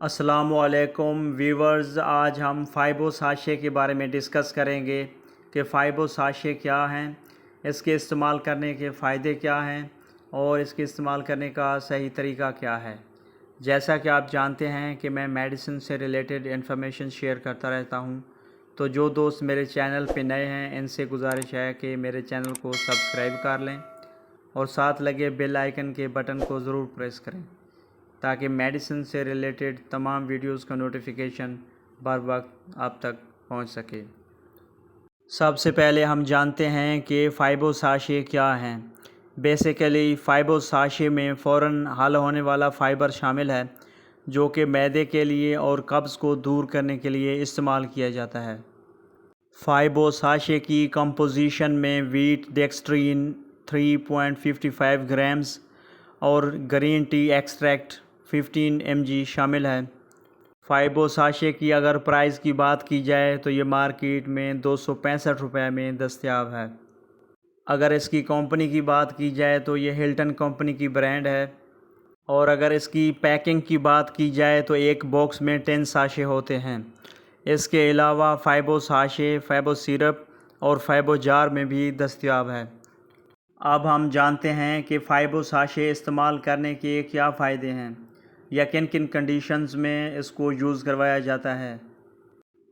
السلام علیکم ویورز، آج ہم فائبو ساشے کے بارے میں ڈسکس کریں گے کہ فائبو ساشے کیا ہیں، اس کے استعمال کرنے کے فائدے کیا ہیں اور اس کے استعمال کرنے کا صحیح طریقہ کیا ہے۔ جیسا کہ آپ جانتے ہیں کہ میں میڈیسن سے ریلیٹڈ انفارمیشن شیئر کرتا رہتا ہوں، تو جو دوست میرے چینل پہ نئے ہیں ان سے گزارش ہے کہ میرے چینل کو سبسکرائب کر لیں اور ساتھ لگے بیل آئیکن کے بٹن کو ضرور پریس کریں تاکہ میڈیسن سے ریلیٹڈ تمام ویڈیوز کا نوٹیفیکیشن بر وقت آپ تک پہنچ سکے۔ سب سے پہلے ہم جانتے ہیں کہ فائبو ساشے کیا ہیں۔ بیسیکلی فائبو ساشے میں فوراً حل ہونے والا فائبر شامل ہے جو کہ معدے کے لیے اور قبض کو دور کرنے کے لیے استعمال کیا جاتا ہے۔ فائبو ساشے کی کمپوزیشن میں ویٹ ڈیکسٹرین 3.55 گرامز اور گرین ٹی ایکسٹریکٹ 15 mg شامل ہے۔ فائبو ساشے کی اگر پرائز کی بات کی جائے تو یہ مارکیٹ میں 265 روپے میں دستیاب ہے۔ اگر اس کی کمپنی کی بات کی جائے تو یہ ہلٹن کمپنی کی برانڈ ہے، اور اگر اس کی پیکنگ کی بات کی جائے تو ایک باکس میں 10 ساشے ہوتے ہیں۔ اس کے علاوہ فائبو ساشے فائبو سیرپ اور فائبو جار میں بھی دستیاب ہے۔ اب ہم جانتے ہیں کہ فائبو ساشے استعمال کرنے کے کیا فائدے ہیں یا کن کن کنڈیشنز میں اس کو یوز کروایا جاتا ہے۔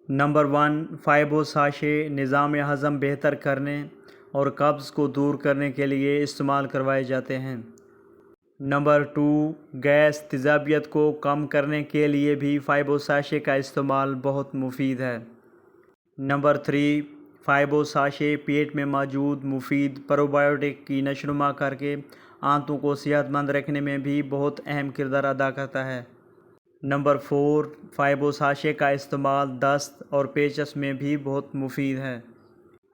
نمبر 1، فائبو ساشے نظام ہضم بہتر کرنے اور قبض کو دور کرنے کے لیے استعمال کروائے جاتے ہیں۔ نمبر 2، گیس تیزابیت کو کم کرنے کے لیے بھی فائبو ساشے کا استعمال بہت مفید ہے۔ نمبر 3، فائبو ساشے پیٹ میں موجود مفید پروبائیوٹک کی نشوونما کر کے آنتوں کو صحت مند رکھنے میں بھی بہت اہم کردار ادا کرتا ہے۔ نمبر 4، فائبو ساشے کا استعمال دست اور پیچس میں بھی بہت مفید ہے۔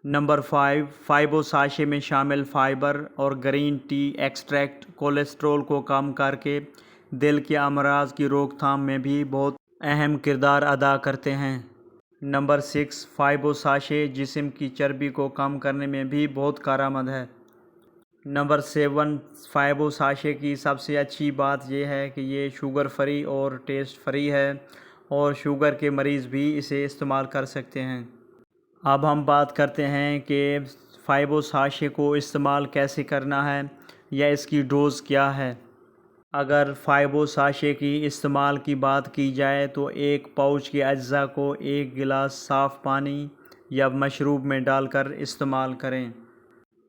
نمبر 5، فائبو ساشے میں شامل فائبر اور گرین ٹی ایکسٹریکٹ کولیسٹرول کو کم کر کے دل کے امراض کی روک تھام میں بھی بہت اہم کردار ادا کرتے ہیں۔ نمبر 6، فائبو ساشے جسم کی چربی کو کم کرنے میں بھی بہت کارآمد ہے۔ نمبر 7، فائبو ساشے کی سب سے اچھی بات یہ ہے کہ یہ شوگر فری اور ٹیسٹ فری ہے، اور شوگر کے مریض بھی اسے استعمال کر سکتے ہیں۔ اب ہم بات کرتے ہیں کہ فائبو ساشے کو استعمال کیسے کرنا ہے یا اس کی ڈوز کیا ہے۔ اگر فائبو ساشے کی استعمال کی بات کی جائے تو ایک پاؤچ کے اجزاء کو 1 گلاس صاف پانی یا مشروب میں ڈال کر استعمال کریں۔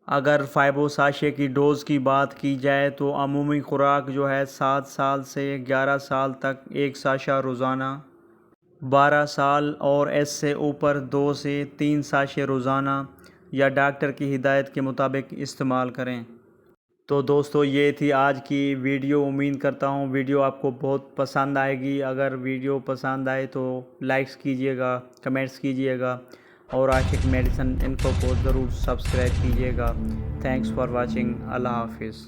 اگر فائبو ساشے کی ڈوز کی بات کی جائے تو عمومی خوراک جو ہے 7 سال سے 11 سال تک 1 ساشا روزانہ، 12 سال اور اس سے اوپر 2 سے 3 ساشے روزانہ یا ڈاکٹر کی ہدایت کے مطابق استعمال کریں۔ تو دوستو یہ تھی آج کی ویڈیو، امید کرتا ہوں ویڈیو آپ کو بہت پسند آئے گی۔ اگر ویڈیو پسند آئے تو لائکس کیجئے گا، کمنٹس کیجئے گا اور عاشق میڈیسن انفو کو ضرور سبسکرائب کیجئے گا۔ Thanks for watching. اللہ حافظ۔